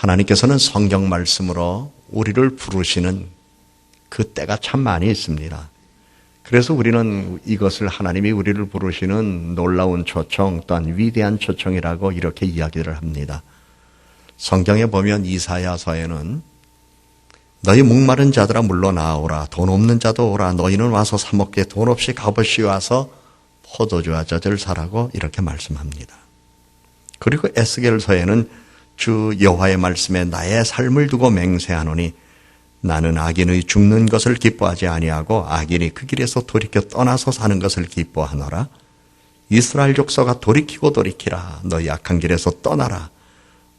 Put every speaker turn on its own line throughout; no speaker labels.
하나님께서는 성경 말씀으로 우리를 부르시는 그 때가 참 많이 있습니다. 그래서 우리는 이것을 하나님이 우리를 부르시는 놀라운 초청 또한 위대한 초청이라고 이렇게 이야기를 합니다. 성경에 보면 이사야서에는 너희 목마른 자들아 물러나오라, 돈 없는 자도 오라, 너희는 와서 사 먹게 돈 없이 값없이 와서 포도주와 젖을 사라고 이렇게 말씀합니다. 그리고 에스겔서에는 주 여호와의 말씀에 나의 삶을 두고 맹세하노니 나는 악인의 죽는 것을 기뻐하지 아니하고 악인이 그 길에서 돌이켜 떠나서 사는 것을 기뻐하노라. 이스라엘 족속아 돌이키고 돌이키라. 너희 악한 길에서 떠나라.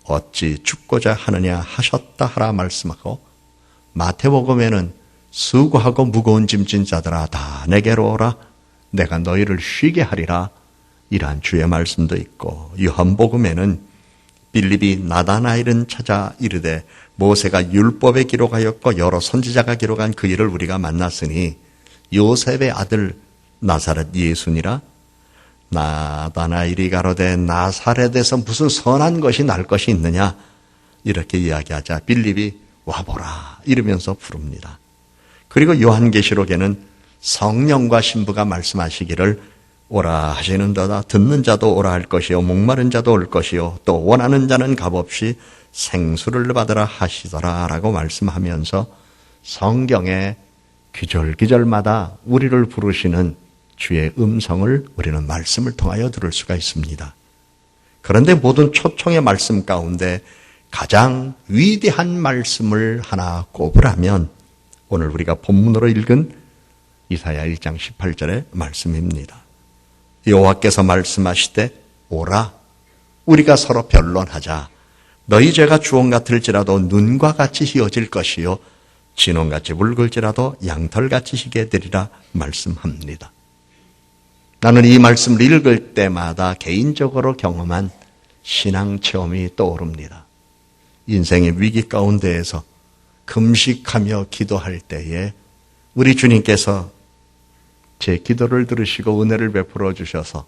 어찌 죽고자 하느냐 하셨다 하라 말씀하고, 마태복음에는 수고하고 무거운 짐진 자들아 다 내게로 오라. 내가 너희를 쉬게 하리라. 이러한 주의 말씀도 있고, 요한복음에는 빌립이 나다나엘은 찾아 이르되 모세가 율법에 기록하였고 여러 선지자가 기록한 그 일을 우리가 만났으니 요셉의 아들 나사렛 예수니라. 나다나엘이 가로되 나사렛에서 무슨 선한 것이 날 것이 있느냐 이렇게 이야기하자 빌립이 와보라 이러면서 부릅니다. 그리고 요한계시록에는 성령과 신부가 말씀하시기를 오라 하시는도다. 듣는 자도 오라 할 것이요 목마른 자도 올 것이요 또 원하는 자는 값없이 생수를 받으라 하시더라 라고 말씀하면서 성경의 귀절귀절마다 우리를 부르시는 주의 음성을 우리는 말씀을 통하여 들을 수가 있습니다. 그런데 모든 초청의 말씀 가운데 가장 위대한 말씀을 하나 꼽으라면 오늘 우리가 본문으로 읽은 이사야 1장 18절의 말씀입니다. 여호와께서 말씀하시되 오라 우리가 서로 변론하자. 너희 죄가 주홍 같을지라도 눈과 같이 희어질 것이요 진홍같이 붉을지라도 양털같이 희게 되리라 말씀합니다. 나는 이 말씀을 읽을 때마다 개인적으로 경험한 신앙 체험이 떠오릅니다. 인생의 위기 가운데에서 금식하며 기도할 때에 우리 주님께서 제 기도를 들으시고 은혜를 베풀어 주셔서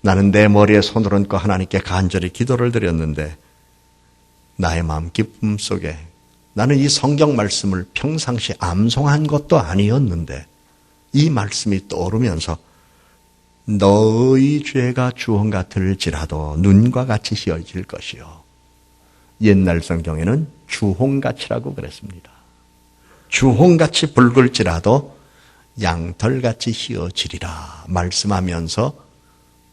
나는 내 머리에 손을 얹고 하나님께 간절히 기도를 드렸는데 나의 마음 기쁨 속에 나는 이 성경 말씀을 평상시 암송한 것도 아니었는데 이 말씀이 떠오르면서 너의 죄가 주홍 같을지라도 눈과 같이 희어질 것이요. 옛날 성경에는 주홍같이라고 그랬습니다. 주홍같이 붉을지라도 양털같이 희어지리라 말씀하면서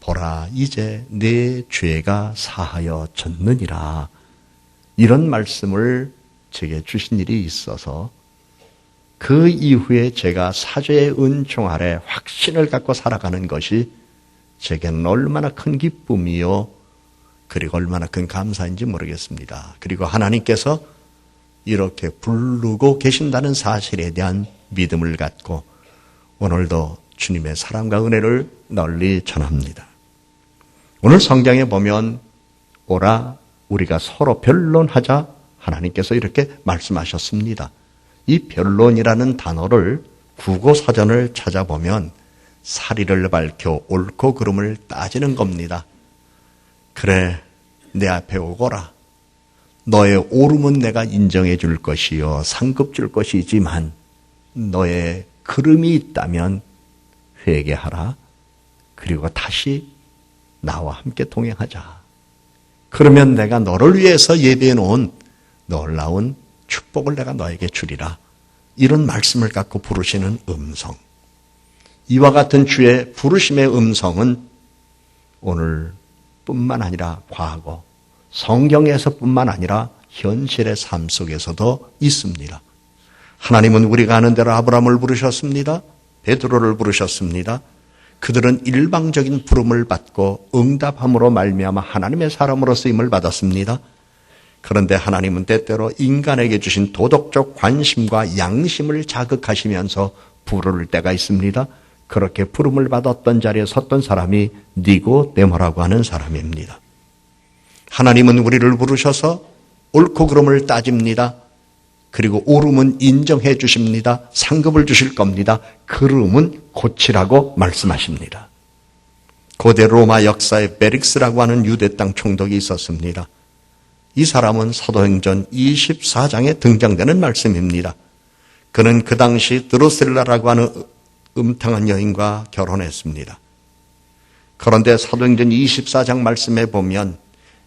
보라 이제 내 죄가 사하여졌느니라 이런 말씀을 제게 주신 일이 있어서 그 이후에 제가 사죄의 은총 아래 확신을 갖고 살아가는 것이 제게는 얼마나 큰 기쁨이요 그리고 얼마나 큰 감사인지 모르겠습니다. 그리고 하나님께서 이렇게 부르고 계신다는 사실에 대한 믿음을 갖고 오늘도 주님의 사랑과 은혜를 널리 전합니다. 오늘 성경에 보면 오라 우리가 서로 변론하자 하나님께서 이렇게 말씀하셨습니다. 이 변론이라는 단어를 국어사전을 찾아보면 사리를 밝혀 옳고 그름을 따지는 겁니다. 그래 내 앞에 오거라. 너의 옳음은 내가 인정해 줄 것이요 상급 줄 것이지만 너의 그름이 있다면 회개하라. 그리고 다시 나와 함께 동행하자. 그러면 내가 너를 위해서 예배해 놓은 놀라운 축복을 내가 너에게 주리라. 이런 말씀을 갖고 부르시는 음성. 이와 같은 주의 부르심의 음성은 오늘뿐만 아니라 과거, 성경에서뿐만 아니라 현실의 삶 속에서도 있습니다. 하나님은 우리가 아는 대로 아브라함을 부르셨습니다. 베드로를 부르셨습니다. 그들은 일방적인 부름을 받고 응답함으로 말미암아 하나님의 사람으로 쓰임을 받았습니다. 그런데 하나님은 때때로 인간에게 주신 도덕적 관심과 양심을 자극하시면서 부를 때가 있습니다. 그렇게 부름을 받았던 자리에 섰던 사람이 니고데모라고 하는 사람입니다. 하나님은 우리를 부르셔서 옳고 그름을 따집니다. 그리고 옳음은 인정해 주십니다. 상급을 주실 겁니다. 그름은 고치라고 말씀하십니다. 고대 로마 역사에 베릭스라고 하는 유대 땅 총독이 있었습니다. 이 사람은 사도행전 24장에 등장되는 말씀입니다. 그는 그 당시 드로셀라라고 하는 음탕한 여인과 결혼했습니다. 그런데 사도행전 24장 말씀에 보면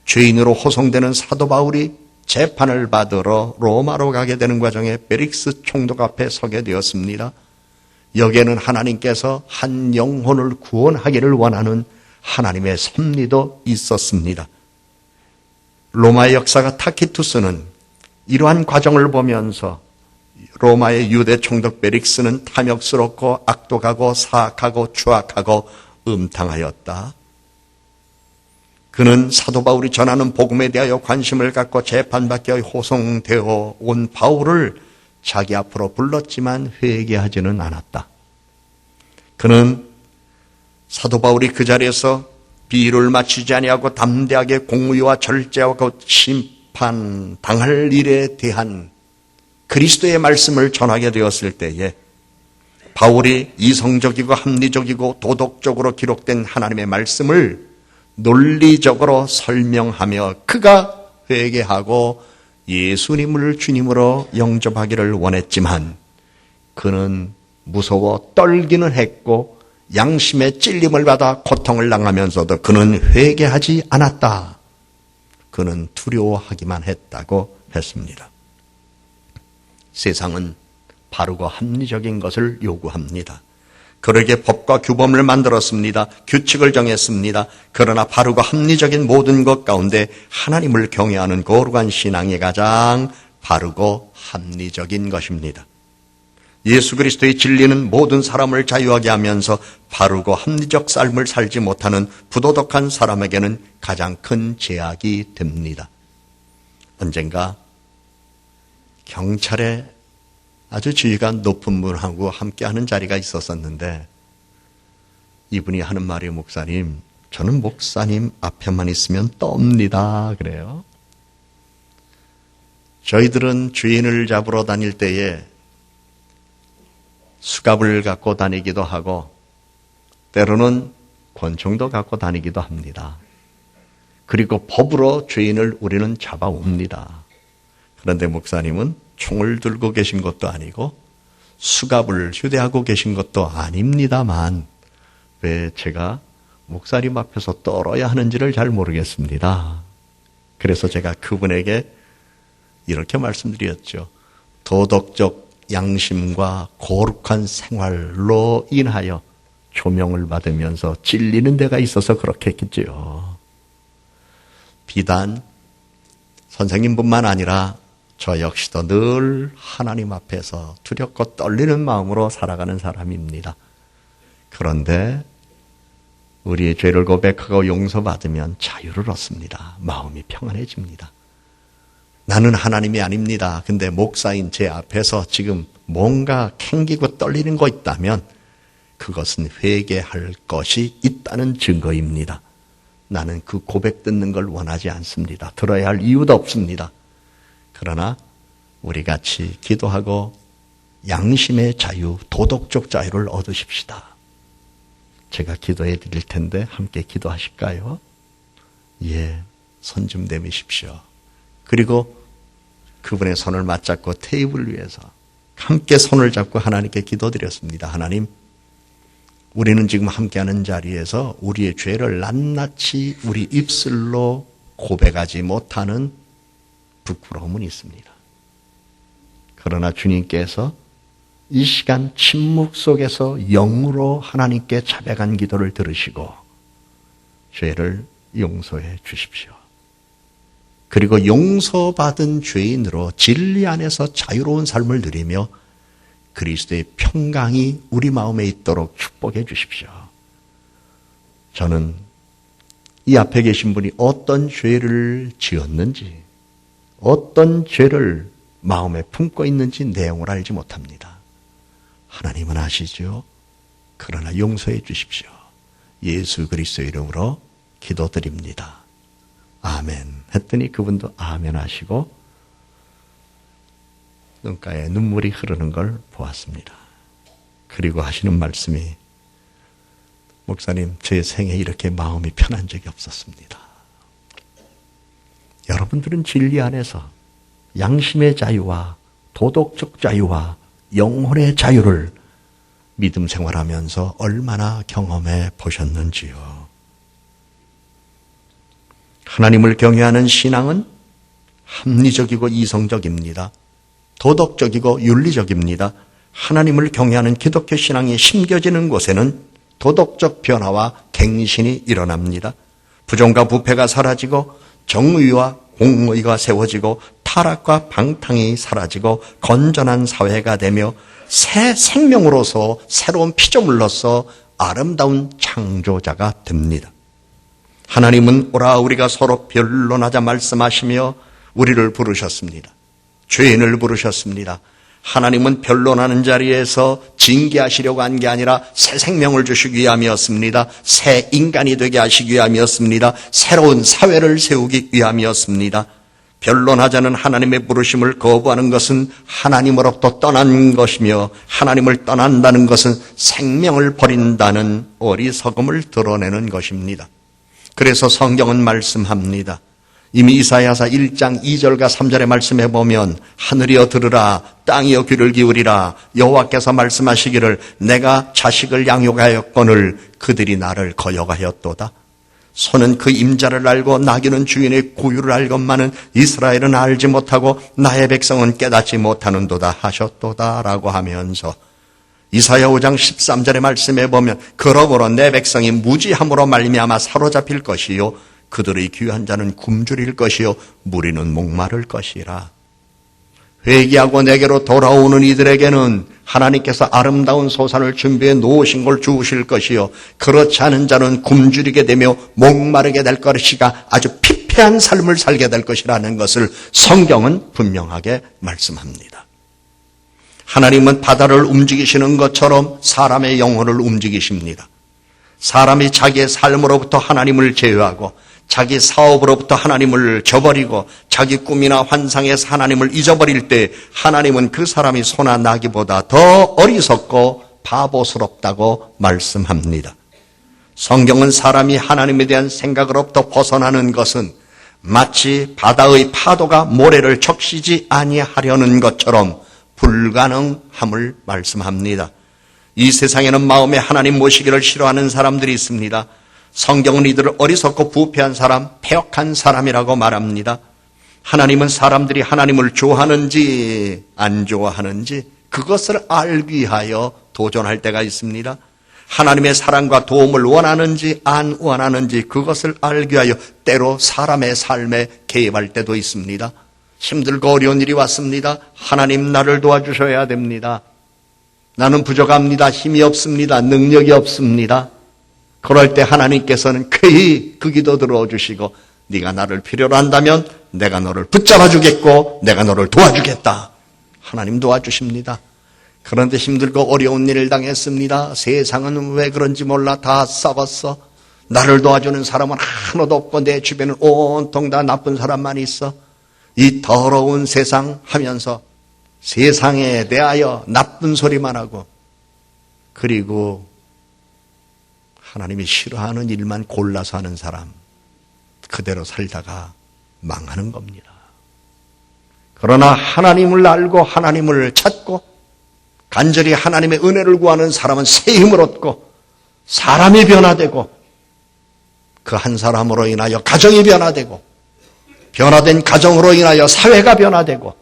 죄인으로 호송되는 사도 바울이 재판을 받으러 로마로 가게 되는 과정에 벨릭스 총독 앞에 서게 되었습니다. 여기에는 하나님께서 한 영혼을 구원하기를 원하는 하나님의 섭리도 있었습니다. 로마의 역사가 타키투스는 이러한 과정을 보면서 로마의 유대 총독 벨릭스는 탐욕스럽고 악독하고 사악하고 추악하고 음탕하였다. 그는 사도 바울이 전하는 복음에 대하여 관심을 갖고 재판받기 위해 호송되어 온 바울을 자기 앞으로 불렀지만 회개하지는 않았다. 그는 사도 바울이 그 자리에서 비유를 맞추지 아니하고 담대하게 공의와 절제하고 심판당할 일에 대한 그리스도의 말씀을 전하게 되었을 때에 바울이 이성적이고 합리적이고 도덕적으로 기록된 하나님의 말씀을 논리적으로 설명하며 그가 회개하고 예수님을 주님으로 영접하기를 원했지만 그는 무서워 떨기는 했고 양심의 찔림을 받아 고통을 당하면서도 그는 회개하지 않았다. 그는 두려워하기만 했다고 했습니다. 세상은 바르고 합리적인 것을 요구합니다. 그러기에 법과 규범을 만들었습니다. 규칙을 정했습니다. 그러나 바르고 합리적인 모든 것 가운데 하나님을 경외하는 거룩한 신앙이 가장 바르고 합리적인 것입니다. 예수 그리스도의 진리는 모든 사람을 자유하게 하면서 바르고 합리적 삶을 살지 못하는 부도덕한 사람에게는 가장 큰 제약이 됩니다. 언젠가 경찰에 아주 지위가 높은 분하고 함께하는 자리가 있었었는데 이분이 하는 말이 목사님, 저는 목사님 앞에만 있으면 떱니다. 그래요. 저희들은 죄인을 잡으러 다닐 때에 수갑을 갖고 다니기도 하고 때로는 권총도 갖고 다니기도 합니다. 그리고 법으로 죄인을 우리는 잡아옵니다. 그런데 목사님은 총을 들고 계신 것도 아니고 수갑을 휴대하고 계신 것도 아닙니다만 왜 제가 목사님 앞에서 떨어야 하는지를 잘 모르겠습니다. 그래서 제가 그분에게 이렇게 말씀드렸죠. 도덕적 양심과 거룩한 생활로 인하여 조명을 받으면서 찔리는 데가 있어서 그렇게 했겠지요. 비단 선생님뿐만 아니라 저 역시도 늘 하나님 앞에서 두렵고 떨리는 마음으로 살아가는 사람입니다. 그런데 우리의 죄를 고백하고 용서받으면 자유를 얻습니다. 마음이 평안해집니다. 나는 하나님이 아닙니다. 근데 목사인 제 앞에서 지금 뭔가 캥기고 떨리는 거 있다면 그것은 회개할 것이 있다는 증거입니다. 나는 그 고백 듣는 걸 원하지 않습니다. 들어야 할 이유도 없습니다. 그러나 우리 같이 기도하고 양심의 자유, 도덕적 자유를 얻으십시다. 제가 기도해 드릴 텐데 함께 기도하실까요? 예, 손 좀 내미십시오. 그리고 그분의 손을 맞잡고 테이블 위에서 함께 손을 잡고 하나님께 기도드렸습니다. 하나님, 우리는 지금 함께하는 자리에서 우리의 죄를 낱낱이 우리 입술로 고백하지 못하는 부끄러움은 있습니다. 그러나 주님께서 이 시간 침묵 속에서 영으로 하나님께 자백한 기도를 들으시고 죄를 용서해 주십시오. 그리고 용서받은 죄인으로 진리 안에서 자유로운 삶을 누리며 그리스도의 평강이 우리 마음에 있도록 축복해 주십시오. 저는 이 앞에 계신 분이 어떤 죄를 지었는지, 어떤 죄를 마음에 품고 있는지 내용을 알지 못합니다. 하나님은 아시죠? 그러나 용서해 주십시오. 예수 그리스도의 이름으로 기도드립니다. 아멘 했더니 그분도 아멘 하시고 눈가에 눈물이 흐르는 걸 보았습니다. 그리고 하시는 말씀이 목사님, 제 생에 이렇게 마음이 편한 적이 없었습니다. 여러분들은 진리 안에서 양심의 자유와 도덕적 자유와 영혼의 자유를 믿음 생활하면서 얼마나 경험해 보셨는지요. 하나님을 경외하는 신앙은 합리적이고 이성적입니다. 도덕적이고 윤리적입니다. 하나님을 경외하는 기독교 신앙이 심겨지는 곳에는 도덕적 변화와 갱신이 일어납니다. 부정과 부패가 사라지고 정의와 공의가 세워지고 타락과 방탕이 사라지고 건전한 사회가 되며 새 생명으로서 새로운 피조물로서 아름다운 창조자가 됩니다. 하나님은 오라 우리가 서로 변론하자 말씀하시며 우리를 부르셨습니다. 죄인을 부르셨습니다. 하나님은 변론하는 자리에서 징계하시려고 한 게 아니라 새 생명을 주시기 위함이었습니다. 새 인간이 되게 하시기 위함이었습니다. 새로운 사회를 세우기 위함이었습니다. 변론하자는 하나님의 부르심을 거부하는 것은 하나님으로부터 떠난 것이며 하나님을 떠난다는 것은 생명을 버린다는 어리석음을 드러내는 것입니다. 그래서 성경은 말씀합니다. 이미 이사야서 1장 2절과 3절의 말씀해 보면 하늘이여 들으라 땅이여 귀를 기울이라 여호와께서 말씀하시기를 내가 자식을 양육하였거늘 그들이 나를 거역하였도다. 소는 그 임자를 알고 나귀는 주인의 고유를 알건만은 이스라엘은 알지 못하고 나의 백성은 깨닫지 못하는도다 하셨도다라고 하면서 이사야 5장 13절의 말씀에 보면 그러므로 내 백성이 무지함으로 말미암아 사로잡힐 것이요 그들의 귀한 자는 굶주릴 것이요 무리는 목마를 것이라. 회개하고 내게로 돌아오는 이들에게는 하나님께서 아름다운 소산을 준비해 놓으신 걸 주우실 것이요 그렇지 않은 자는 굶주리게 되며 목마르게 될 것이가 아주 피폐한 삶을 살게 될 것이라는 것을 성경은 분명하게 말씀합니다. 하나님은 바다를 움직이시는 것처럼 사람의 영혼을 움직이십니다. 사람이 자기의 삶으로부터 하나님을 제외하고 자기 사업으로부터 하나님을 저버리고 자기 꿈이나 환상에서 하나님을 잊어버릴 때 하나님은 그 사람이 소나 나귀보다 더 어리석고 바보스럽다고 말씀합니다. 성경은 사람이 하나님에 대한 생각으로부터 벗어나는 것은 마치 바다의 파도가 모래를 적시지 아니하려는 것처럼 불가능함을 말씀합니다. 이 세상에는 마음에 하나님 모시기를 싫어하는 사람들이 있습니다. 성경은 이들을 어리석고 부패한 사람, 패역한 사람이라고 말합니다. 하나님은 사람들이 하나님을 좋아하는지 안 좋아하는지 그것을 알기 위하여 도전할 때가 있습니다. 하나님의 사랑과 도움을 원하는지 안 원하는지 그것을 알기 위하여 때로 사람의 삶에 개입할 때도 있습니다. 힘들고 어려운 일이 왔습니다. 하나님 나를 도와주셔야 됩니다. 나는 부족합니다. 힘이 없습니다. 능력이 없습니다. 그럴 때 하나님께서는 쾌히 그 기도 들어주시고 네가 나를 필요로 한다면 내가 너를 붙잡아 주겠고 내가 너를 도와주겠다. 하나님 도와주십니다. 그런데 힘들고 어려운 일을 당했습니다. 세상은 왜 그런지 몰라 다 썩었어. 나를 도와주는 사람은 하나도 없고 내 주변은 온통 다 나쁜 사람만 있어. 이 더러운 세상 하면서 세상에 대하여 나쁜 소리만 하고 그리고 하나님이 싫어하는 일만 골라서 하는 사람 그대로 살다가 망하는 겁니다. 그러나 하나님을 알고 하나님을 찾고 간절히 하나님의 은혜를 구하는 사람은 새 힘을 얻고 사람이 변화되고 그 한 사람으로 인하여 가정이 변화되고 변화된 가정으로 인하여 사회가 변화되고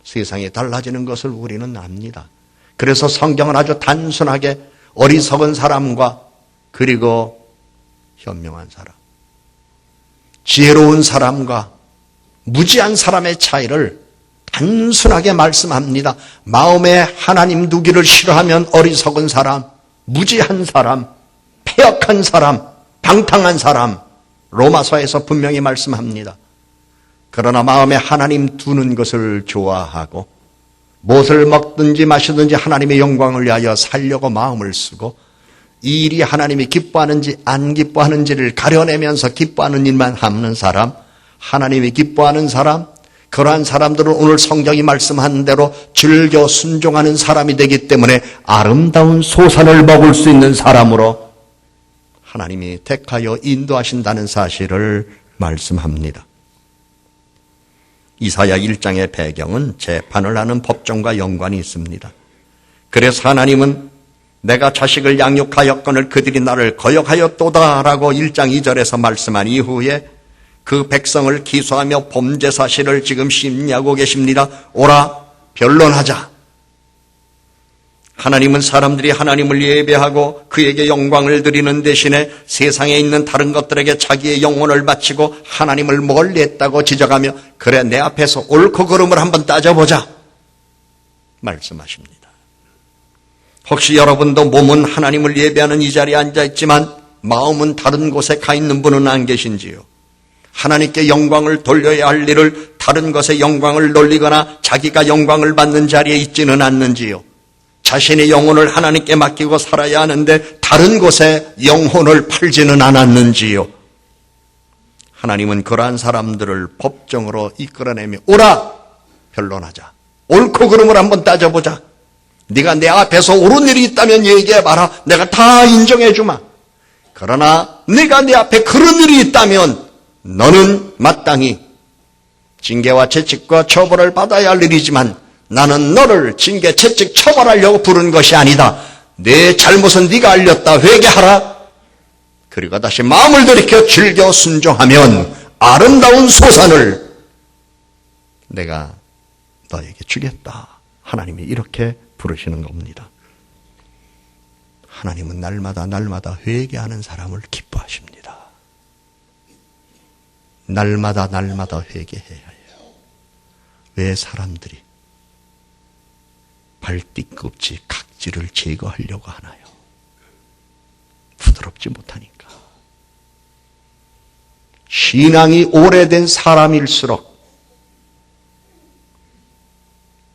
세상이 달라지는 것을 우리는 압니다. 그래서 성경은 아주 단순하게 어리석은 사람과 그리고 현명한 사람, 지혜로운 사람과 무지한 사람의 차이를 단순하게 말씀합니다. 마음에 하나님 두기를 싫어하면 어리석은 사람, 무지한 사람, 패역한 사람, 방탕한 사람, 로마서에서 분명히 말씀합니다. 그러나 마음에 하나님 두는 것을 좋아하고 무엇을 먹든지 마시든지 하나님의 영광을 위하여 살려고 마음을 쓰고 이 일이 하나님이 기뻐하는지 안 기뻐하는지를 가려내면서 기뻐하는 일만 하는 사람, 하나님이 기뻐하는 사람, 그러한 사람들은 오늘 성경이 말씀하는 대로 즐겨 순종하는 사람이 되기 때문에 아름다운 소산을 먹을 수 있는 사람으로 하나님이 택하여 인도하신다는 사실을 말씀합니다. 이사야 1장의 배경은 재판을 하는 법정과 연관이 있습니다. 그래서 하나님은 내가 자식을 양육하였거늘 그들이 나를 거역하였도다라고 1장 2절에서 말씀한 이후에 그 백성을 기소하며 범죄 사실을 지금 심리하고 계십니다. 오라 변론하자. 하나님은 사람들이 하나님을 예배하고 그에게 영광을 드리는 대신에 세상에 있는 다른 것들에게 자기의 영혼을 바치고 하나님을 멀리했다고 지적하며 그래 내 앞에서 옳고 그름을 한번 따져보자 말씀하십니다. 혹시 여러분도 몸은 하나님을 예배하는 이 자리에 앉아있지만 마음은 다른 곳에 가 있는 분은 안 계신지요? 하나님께 영광을 돌려야 할 일을 다른 것에 영광을 돌리거나 자기가 영광을 받는 자리에 있지는 않는지요? 자신의 영혼을 하나님께 맡기고 살아야 하는데 다른 곳에 영혼을 팔지는 않았는지요? 하나님은 그러한 사람들을 법정으로 이끌어내며 오라 변론하자. 옳고 그름을 한번 따져보자. 네가 내 앞에서 옳은 일이 있다면 얘기해봐라. 내가 다 인정해주마. 그러나 네가 내 앞에 그런 일이 있다면 너는 마땅히 징계와 채찍과 처벌을 받아야 할 일이지만 나는 너를 징계, 채찍, 처벌하려고 부른 것이 아니다. 내 잘못은 네가 알렸다. 회개하라. 그리고 다시 마음을 돌이켜 즐겨 순종하면 아름다운 소산을 내가 너에게 주겠다. 하나님이 이렇게 부르시는 겁니다. 하나님은 날마다 회개하는 사람을 기뻐하십니다. 날마다 회개해야 해요. 왜 사람들이 발뒤꿈치 각질을 제거하려고 하나요? 부드럽지 못하니까. 신앙이 오래된 사람일수록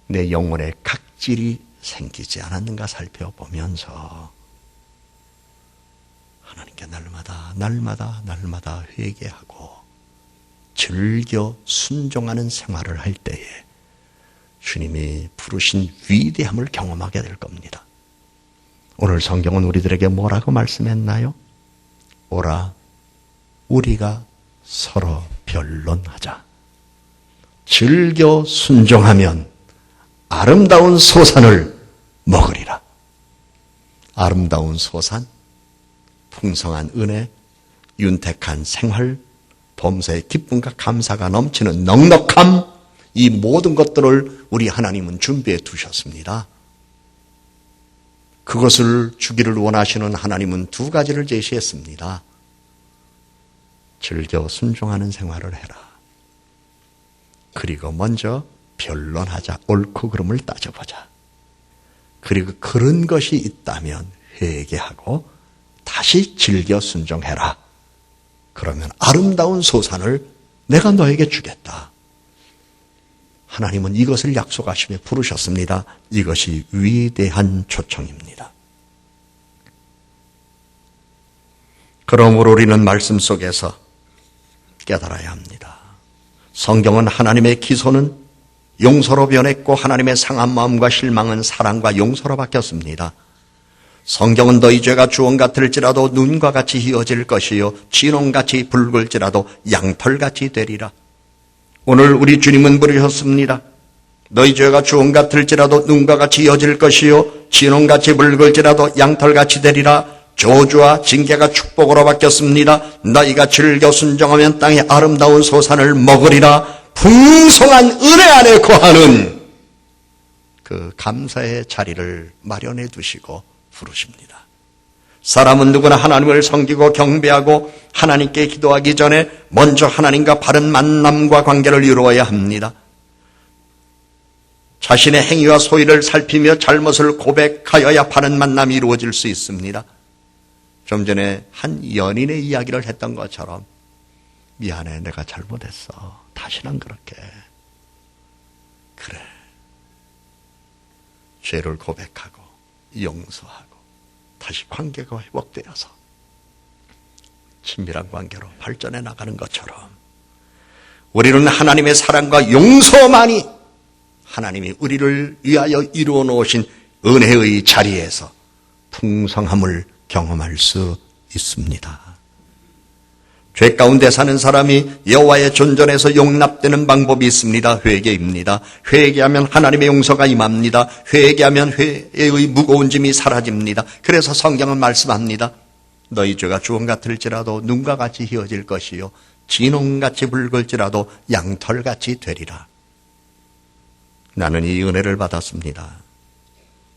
내 영혼에 각질이 생기지 않았는가 살펴보면서 하나님께 날마다 회개하고 즐겨 순종하는 생활을 할 때에 주님이 부르신 위대함을 경험하게 될 겁니다. 오늘 성경은 우리들에게 뭐라고 말씀했나요? 오라 우리가 서로 변론하자. 즐겨 순종하면 아름다운 소산을 먹으리라. 아름다운 소산, 풍성한 은혜, 윤택한 생활, 범사의 기쁨과 감사가 넘치는 넉넉함, 이 모든 것들을 우리 하나님은 준비해 두셨습니다. 그것을 주기를 원하시는 하나님은 두 가지를 제시했습니다. 즐겨 순종하는 생활을 해라. 그리고 먼저 변론하자. 옳고 그름을 따져보자. 그리고 그런 것이 있다면 회개하고 다시 즐겨 순종해라. 그러면 아름다운 소산을 내가 너에게 주겠다. 하나님은 이것을 약속하시며 부르셨습니다. 이것이 위대한 초청입니다. 그러므로 우리는 말씀 속에서 깨달아야 합니다. 성경은 하나님의 기소는 용서로 변했고 하나님의 상한 마음과 실망은 사랑과 용서로 바뀌었습니다. 성경은 너희 죄가 주홍 같을지라도 눈과 같이 희어질 것이요 진홍같이 붉을지라도 양털같이 되리라. 오늘 우리 주님은 부르셨습니다. 너희 죄가 주홍 같을지라도 눈과 같이 희어질 것이요 진홍같이 붉을지라도 양털같이 되리라. 저주와 징계가 축복으로 바뀌었습니다. 너희가 즐겨 순종하면 땅의 아름다운 소산을 먹으리라. 풍성한 은혜 안에 거하는 그 감사의 자리를 마련해 두시고 부르십니다. 사람은 누구나 하나님을 섬기고 경배하고 하나님께 기도하기 전에 먼저 하나님과 바른 만남과 관계를 이루어야 합니다. 자신의 행위와 소위를 살피며 잘못을 고백하여야 바른 만남이 이루어질 수 있습니다. 좀 전에 한 연인의 이야기를 했던 것처럼 미안해, 내가 잘못했어. 다시는 그렇게. 그래. 죄를 고백하고 용서하고 다시 관계가 회복되어서 친밀한 관계로 발전해 나가는 것처럼 우리는 하나님의 사랑과 용서만이 하나님이 우리를 위하여 이루어 놓으신 은혜의 자리에서 풍성함을 경험할 수 있습니다. 죄 가운데 사는 사람이 여호와의 존전에서 용납되는 방법이 있습니다. 회개입니다. 회개하면 하나님의 용서가 임합니다. 회개하면 회의 무거운 짐이 사라집니다. 그래서 성경은 말씀합니다. 너희 죄가 주홍 같을지라도 눈과 같이 희어질 것이요 진홍같이 붉을지라도 양털같이 되리라. 나는 이 은혜를 받았습니다.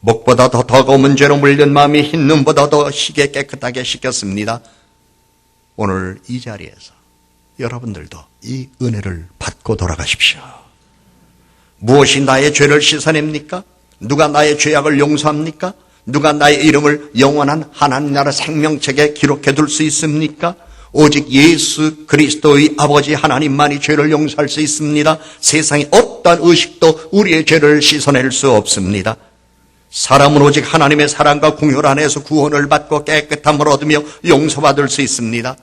목보다 더 검은 죄로 물든 마음이 흰 눈보다 더 희게 깨끗하게 씻겼습니다. 오늘 이 자리에서 여러분들도 이 은혜를 받고 돌아가십시오. 무엇이 나의 죄를 씻어냅니까? 누가 나의 죄악을 용서합니까? 누가 나의 이름을 영원한 하나님 나라 생명책에 기록해 둘 수 있습니까? 오직 예수 그리스도의 아버지 하나님만이 죄를 용서할 수 있습니다. 세상에 어떠한 의식도 우리의 죄를 씻어낼 수 없습니다. 사람은 오직 하나님의 사랑과 긍휼 안에서 구원을 받고 깨끗함을 얻으며 용서받을 수 있습니다.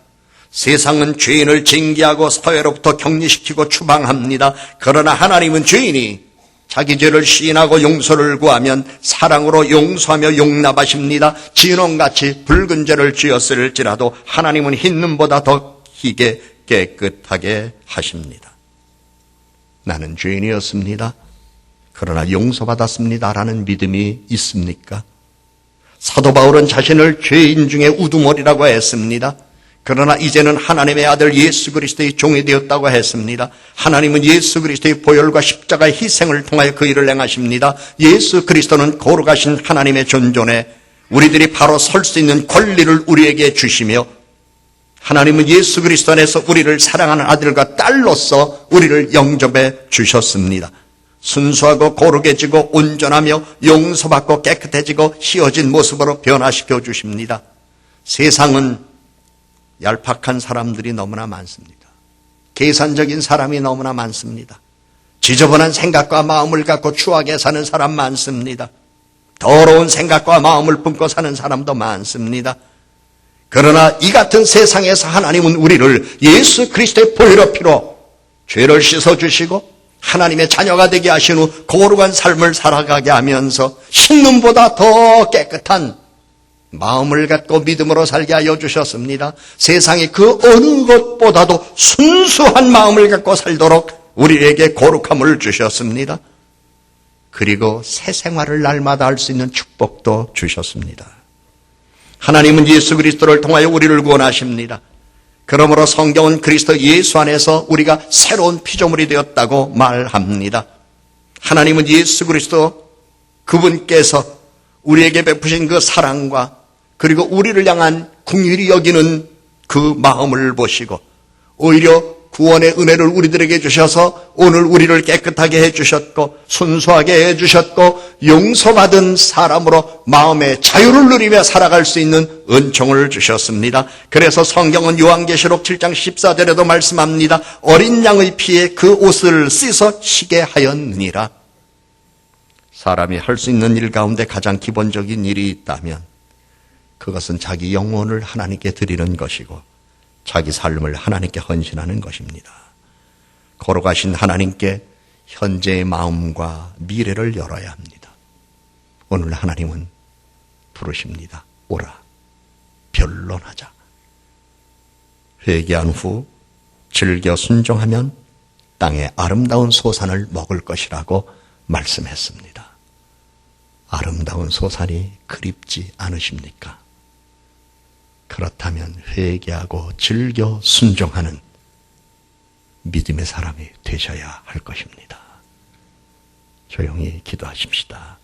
세상은 죄인을 징계하고 사회로부터 격리시키고 추방합니다. 그러나 하나님은 죄인이 자기 죄를 시인하고 용서를 구하면 사랑으로 용서하며 용납하십니다. 진홍같이 붉은 죄를 지었을지라도 하나님은 흰 눈보다 더 희게 깨끗하게 하십니다. 나는 죄인이었습니다. 그러나 용서받았습니다라는 믿음이 있습니까? 사도 바울은 자신을 죄인 중에 우두머리라고 했습니다. 그러나 이제는 하나님의 아들 예수 그리스도의 종이 되었다고 했습니다. 하나님은 예수 그리스도의 보혈과 십자가의 희생을 통하여 그 일을 행하십니다. 예수 그리스도는 거룩하신 하나님의 존존에 우리들이 바로 설 수 있는 권리를 우리에게 주시며 하나님은 예수 그리스도 안에서 우리를 사랑하는 아들과 딸로서 우리를 영접해 주셨습니다. 순수하고 거룩해지고 온전하며 용서받고 깨끗해지고 희어진 모습으로 변화시켜 주십니다. 세상은 얄팍한 사람들이 너무나 많습니다. 계산적인 사람이 너무나 많습니다. 지저분한 생각과 마음을 갖고 추하게 사는 사람 많습니다. 더러운 생각과 마음을 품고 사는 사람도 많습니다. 그러나 이 같은 세상에서 하나님은 우리를 예수 그리스도의 보혈의 피로 죄를 씻어주시고 하나님의 자녀가 되게 하신 후 거룩한 삶을 살아가게 하면서 흰눈보다 더 깨끗한 마음을 갖고 믿음으로 살게 하여 주셨습니다. 세상에 그 어느 것보다도 순수한 마음을 갖고 살도록 우리에게 거룩함을 주셨습니다. 그리고 새 생활을 날마다 할 수 있는 축복도 주셨습니다. 하나님은 예수 그리스도를 통하여 우리를 구원하십니다. 그러므로 성경은 그리스도 예수 안에서 우리가 새로운 피조물이 되었다고 말합니다. 하나님은 예수 그리스도 그분께서 우리에게 베푸신 그 사랑과 그리고 우리를 향한 긍휼히 여기는 그 마음을 보시고 오히려 구원의 은혜를 우리들에게 주셔서 오늘 우리를 깨끗하게 해주셨고 순수하게 해주셨고 용서받은 사람으로 마음의 자유를 누리며 살아갈 수 있는 은총을 주셨습니다. 그래서 성경은 요한계시록 7장 14절에도 말씀합니다. 어린 양의 피에 그 옷을 씻어 시게 하였느니라. 사람이 할 수 있는 일 가운데 가장 기본적인 일이 있다면 그것은 자기 영혼을 하나님께 드리는 것이고 자기 삶을 하나님께 헌신하는 것입니다. 거룩하신 하나님께 현재의 마음과 미래를 열어야 합니다. 오늘 하나님은 부르십니다. 오라, 변론하자. 회개한 후 즐겨 순종하면 땅의 아름다운 소산을 먹을 것이라고 말씀했습니다. 아름다운 소산이 그립지 않으십니까? 그렇다면 회개하고 즐겨 순종하는 믿음의 사람이 되셔야 할 것입니다. 조용히 기도하십시다.